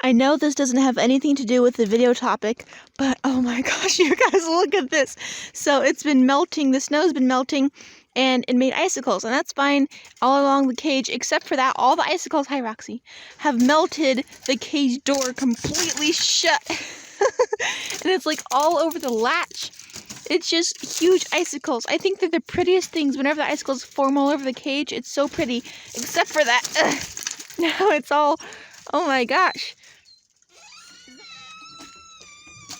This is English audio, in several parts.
I know this doesn't have anything to do with the video topic, but oh my gosh, you guys, look at this. So it's been melting, the snow's been melting, and it made icicles, and that's fine all along the cage, except for that, all the icicles, hi Roxy, have melted the cage door completely shut. And it's like all over the latch. It's just huge icicles. I think they're the prettiest things. Whenever the icicles form all over the cage, it's so pretty, except for that. Now it's all, oh my gosh.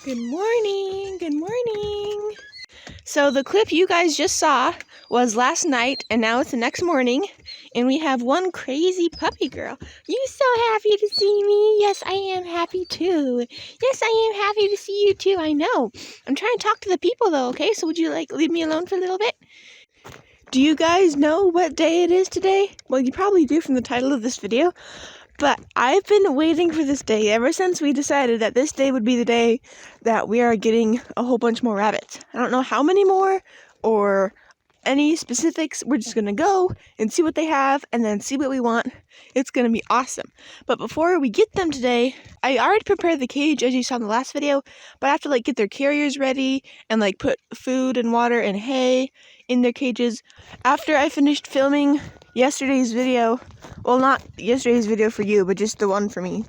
Good morning, good morning. So the clip you guys just saw was last night, and now it's the next morning, and we have one crazy puppy girl. You so happy to see me? Yes, I am happy too. Yes, I am happy to see you too, I know. I'm trying to talk to the people though, okay? So would you like leave me alone for a little bit? Do you guys know what day it is today? Well, you probably do from the title of this video. But I've been waiting for this day ever since we decided that this day would be the day that we are getting a whole bunch more rabbits. I don't know how many more or any specifics. We're just going to go and see what they have and then see what we want. It's going to be awesome. But before we get them today, I already prepared the cage as you saw in the last video, but I have to get their carriers ready and put food and water and hay in their cages. After I finished filming yesterday's video, well, not yesterday's video for you, but just the one for me.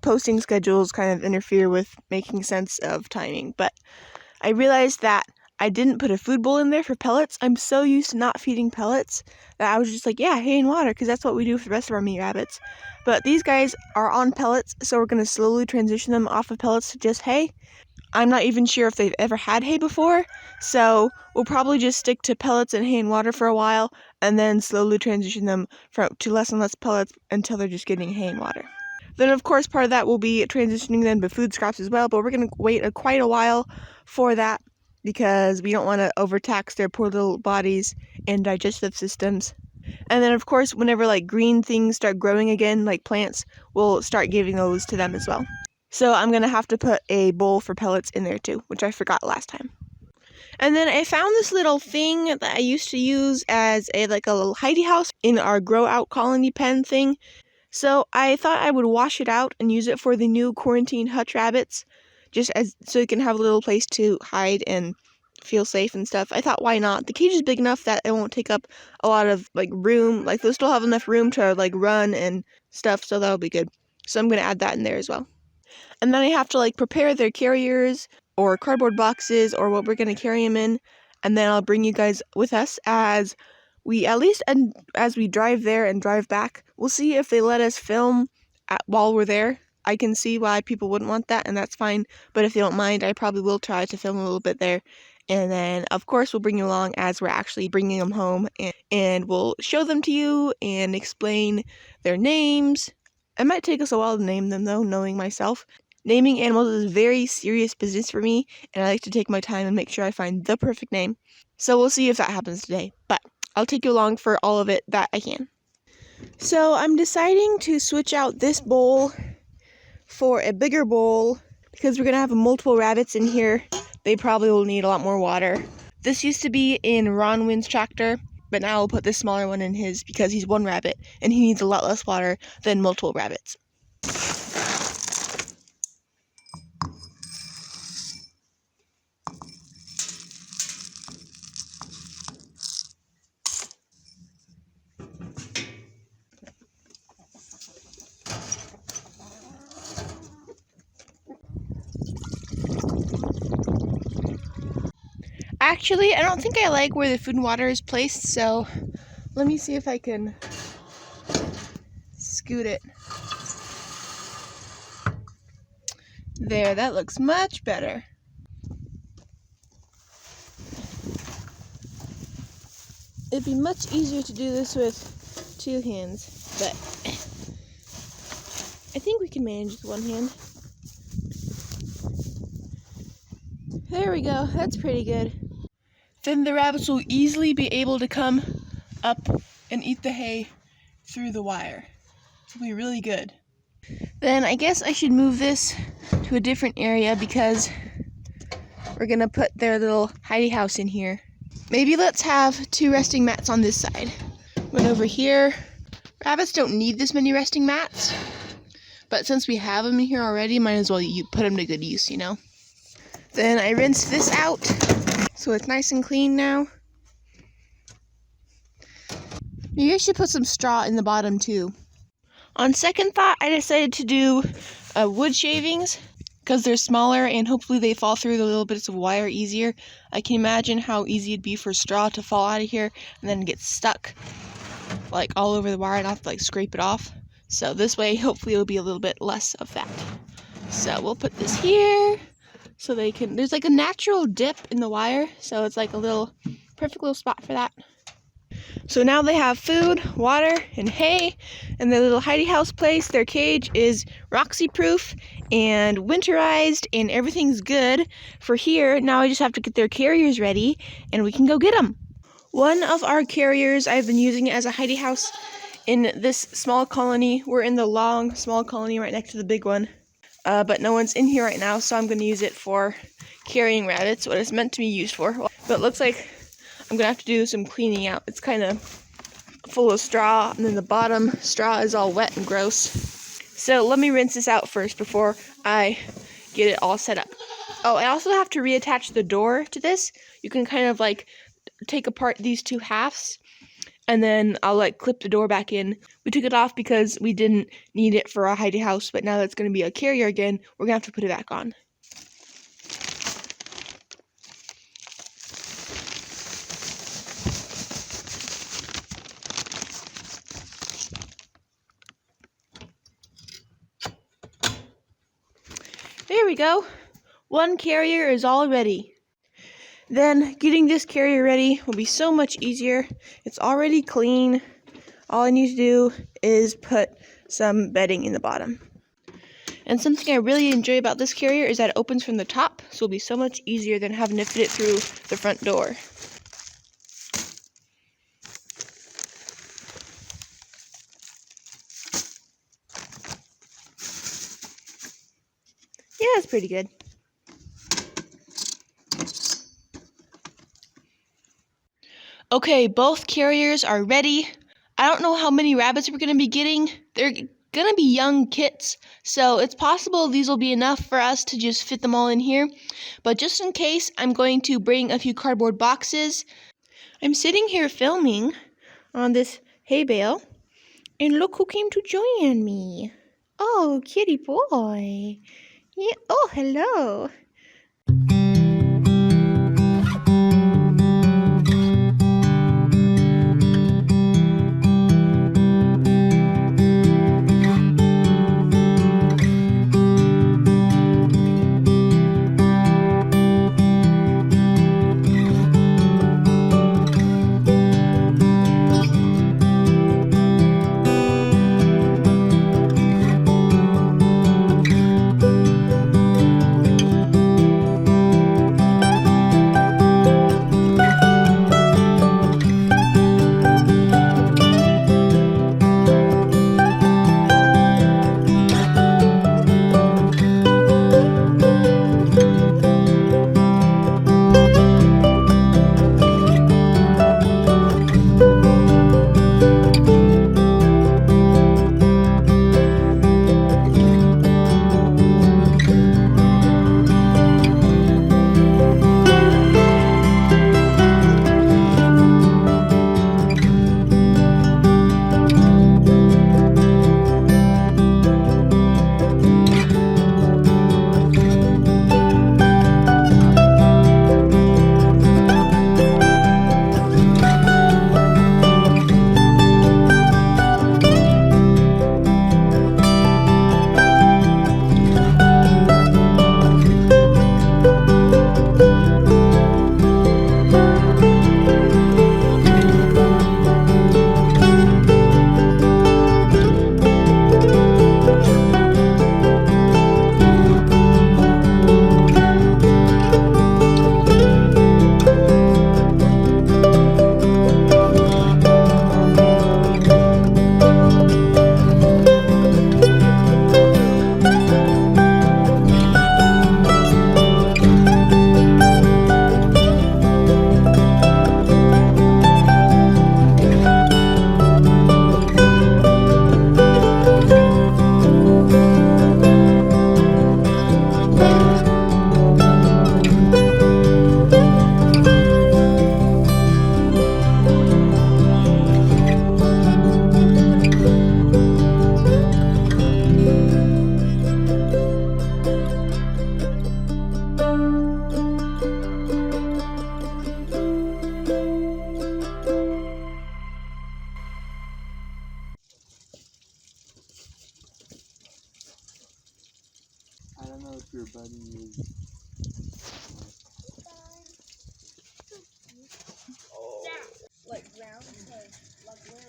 Posting schedules kind of interfere with making sense of timing, but I realized that I didn't put a food bowl in there for pellets. I'm so used to not feeding pellets that I was just like, yeah, hay and water, because that's what we do for the rest of our meat rabbits. But these guys are on pellets, so we're going to slowly transition them off of pellets to just hay. I'm not even sure if they've ever had hay before, so we'll probably just stick to pellets and hay and water for a while, and then slowly transition them to less and less pellets until they're just getting hay and water. Then, of course, part of that will be transitioning them to food scraps as well, but we're going to wait quite a while for that because we don't want to overtax their poor little bodies and digestive systems. And then, of course, whenever green things start growing again, like plants, we'll start giving those to them as well. So I'm going to have to put a bowl for pellets in there too, which I forgot last time. And then I found this little thing that I used to use as a little hidey house in our grow out colony pen thing. So I thought I would wash it out and use it for the new quarantine hutch rabbits, just so you can have a little place to hide and feel safe and stuff. I thought, why not? The cage is big enough that it won't take up a lot of room. They'll still have enough room to run and stuff, so that'll be good. So I'm going to add that in there as well. And then I have to prepare their carriers or cardboard boxes or what we're going to carry them in. And then I'll bring you guys with us as we drive there and drive back. We'll see if they let us film while we're there. I can see why people wouldn't want that, and that's fine. But if they don't mind, I probably will try to film a little bit there. And then, of course, we'll bring you along as we're actually bringing them home. And we'll show them to you and explain their names. It might take us a while to name them, though, knowing myself. Naming animals is very serious business for me, and I like to take my time and make sure I find the perfect name. So we'll see if that happens today, but I'll take you along for all of it that I can. So I'm deciding to switch out this bowl for a bigger bowl because we're going to have multiple rabbits in here. They probably will need a lot more water. This used to be in Ronwin's tractor, but now I'll put this smaller one in his because he's one rabbit and he needs a lot less water than multiple rabbits. Actually, I don't think I like where the food and water is placed, so let me see if I can scoot it. There, that looks much better. It'd be much easier to do this with two hands, but I think we can manage with one hand. There we go, that's pretty good. Then the rabbits will easily be able to come up and eat the hay through the wire. It'll be really good. Then I guess I should move this to a different area because we're going to put their little hidey house in here. Maybe let's have 2 resting mats on this side. One over here. Rabbits don't need this many resting mats, But since we have them here already, might as well you put them to good use, you know? Then I rinse this out, so it's nice and clean now. Maybe I should put some straw in the bottom too. On second thought, I decided to do wood shavings because they're smaller and hopefully they fall through the little bits of wire easier. I can imagine how easy it'd be for straw to fall out of here and then get stuck like all over the wire and I have to like scrape it off. So this way, hopefully it'll be a little bit less of that. So we'll put this here so they can, there's like a natural dip in the wire. So it's like a little, perfect little spot for that. So now they have food, water, and hay, and their little hidey house place. Their cage is Roxy proof and winterized, and everything's good for here. Now I just have to get their carriers ready, and we can go get them. One of our carriers I've been using as a hidey house in this small colony. We're in the long, small colony right next to the big one, but no one's in here right now, so I'm going to use it for carrying rabbits, what it's meant to be used for. But it looks like I'm going to have to do some cleaning out. It's kind of full of straw, and then the bottom straw is all wet and gross. So let me rinse this out first before I get it all set up. Oh, I also have to reattach the door to this. You can kind of like take apart these two halves, and then I'll like clip the door back in. We took it off because we didn't need it for our hidey house, but now that it's going to be a carrier again, we're going to have to put it back on. There we go. One carrier is all ready. Then getting this carrier ready will be so much easier. It's already clean. All I need to do is put some bedding in the bottom. And something I really enjoy about this carrier is that it opens from the top, so it'll be so much easier than having to fit it through the front door. Yeah, it's pretty good. Okay, both carriers are ready. I don't know how many rabbits we're going to be getting. They're going to be young kits, so it's possible these will be enough for us to just fit them all in here. But just in case, I'm going to bring a few cardboard boxes. I'm sitting here filming on this hay bale, and look who came to join me. Oh, kitty boy. Yeah. Oh, hello. find out if your bunny is... Oh. Like round, like where?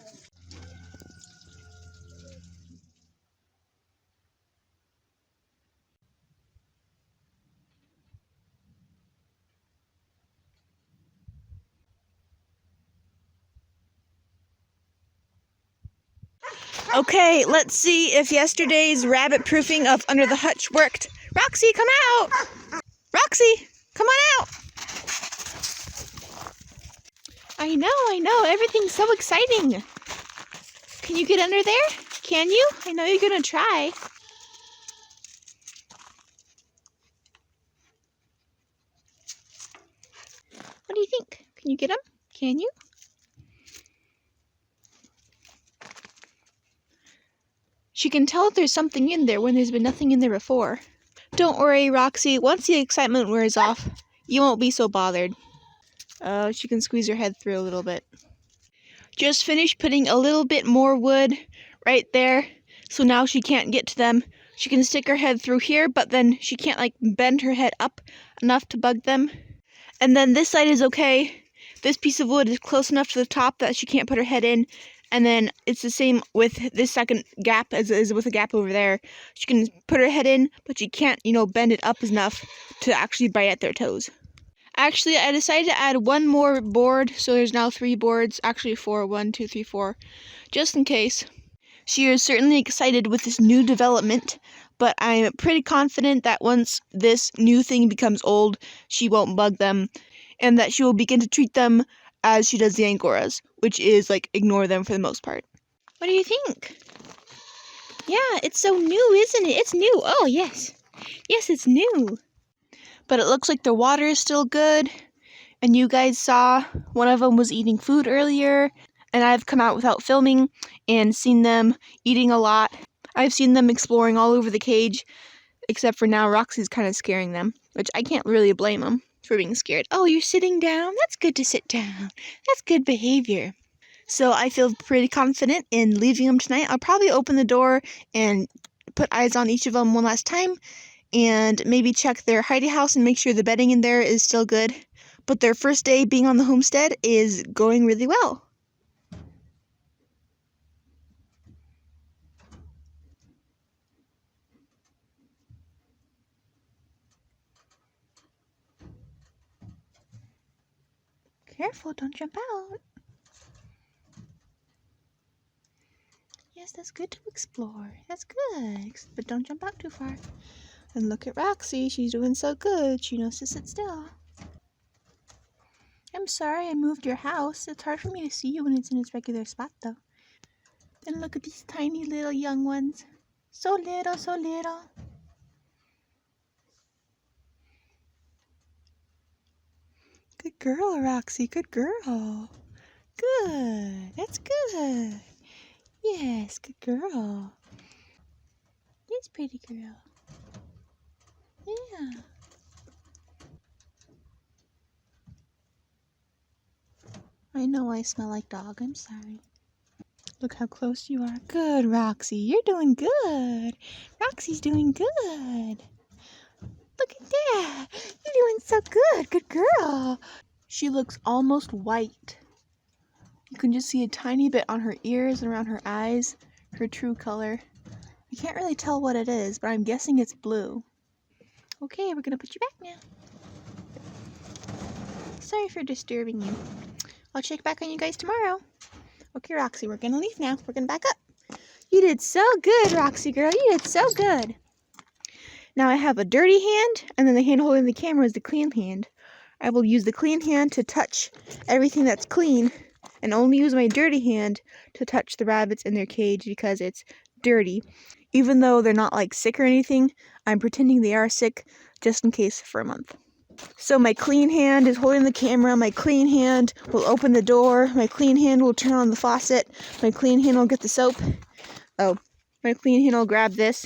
Okay, let's see if yesterday's rabbit proofing of under the hutch worked. Roxy, come out! Roxy, come on out! I know, everything's so exciting. Can you get under there? Can you? I know you're gonna try. What do you think? Can you get them? Can you? She can tell if there's something in there when there's been nothing in there before. Don't worry, Roxy. Once the excitement wears off, you won't be so bothered. Oh, she can squeeze her head through a little bit. Just finished putting a little bit more wood right there, so now she can't get to them. She can stick her head through here, but then she can't like bend her head up enough to bug them. And then this side is okay. This piece of wood is close enough to the top that she can't put her head in. And then it's the same with this second gap as with the gap over there. She can put her head in, but she can't, bend it up enough to actually bite at their toes. Actually, I decided to add one more board, so there's now 3 boards. Actually 4, 1, 2, 3, 4, just in case. She is certainly excited with this new development, but I'm pretty confident that once this new thing becomes old, she won't bug them, and that she will begin to treat them as she does the Angoras, which is, ignore them for the most part. What do you think? Yeah, it's so new, isn't it? It's new. Oh, yes. Yes, it's new. But it looks like the water is still good, and you guys saw one of them was eating food earlier, and I've come out without filming and seen them eating a lot. I've seen them exploring all over the cage, except for now Roxy's kind of scaring them, which I can't really blame them for being scared. Oh, you're sitting down? That's good to sit down. That's good behavior. So I feel pretty confident in leaving them tonight. I'll probably open the door and put eyes on each of them one last time, and maybe check their hidey house and make sure the bedding in there is still good. But their first day being on the homestead is going really well. Careful, don't jump out. Yes, that's good to explore. That's good, but don't jump out too far. And look at Roxy, she's doing so good. She knows to sit still. I'm sorry I moved your house. It's hard for me to see you when it's in its regular spot, though. And look at these tiny little young ones. So little, so little. Good girl, Roxy. Good girl. Good. That's good. Yes, good girl. Yes, pretty girl. Yeah. I know I smell like dog. I'm sorry. Look how close you are. Good, Roxy. You're doing good. Roxy's doing good. Look at that. You're doing so good. Good girl. She looks almost white. You can just see a tiny bit on her ears and around her eyes, her true color. I can't really tell what it is, but I'm guessing it's blue. Okay, we're going to put you back now. Sorry for disturbing you. I'll check back on you guys tomorrow. Okay, Roxy, we're going to leave now. We're going to back up. You did so good, Roxy girl. You did so good. Now I have a dirty hand, and then the hand holding the camera is the clean hand. I will use the clean hand to touch everything that's clean, and only use my dirty hand to touch the rabbits in their cage because it's dirty. Even though they're not sick or anything, I'm pretending they are sick just in case for a month. So my clean hand is holding the camera, my clean hand will open the door, my clean hand will turn on the faucet, my clean hand will get the soap. Oh, my clean hand will grab this,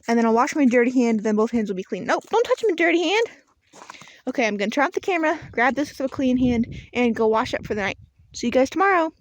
and then I'll wash my dirty hand, then both hands will be clean. Nope, don't touch my dirty hand. Okay, I'm going to turn off the camera, grab this with a clean hand, and go wash up for the night. See you guys tomorrow.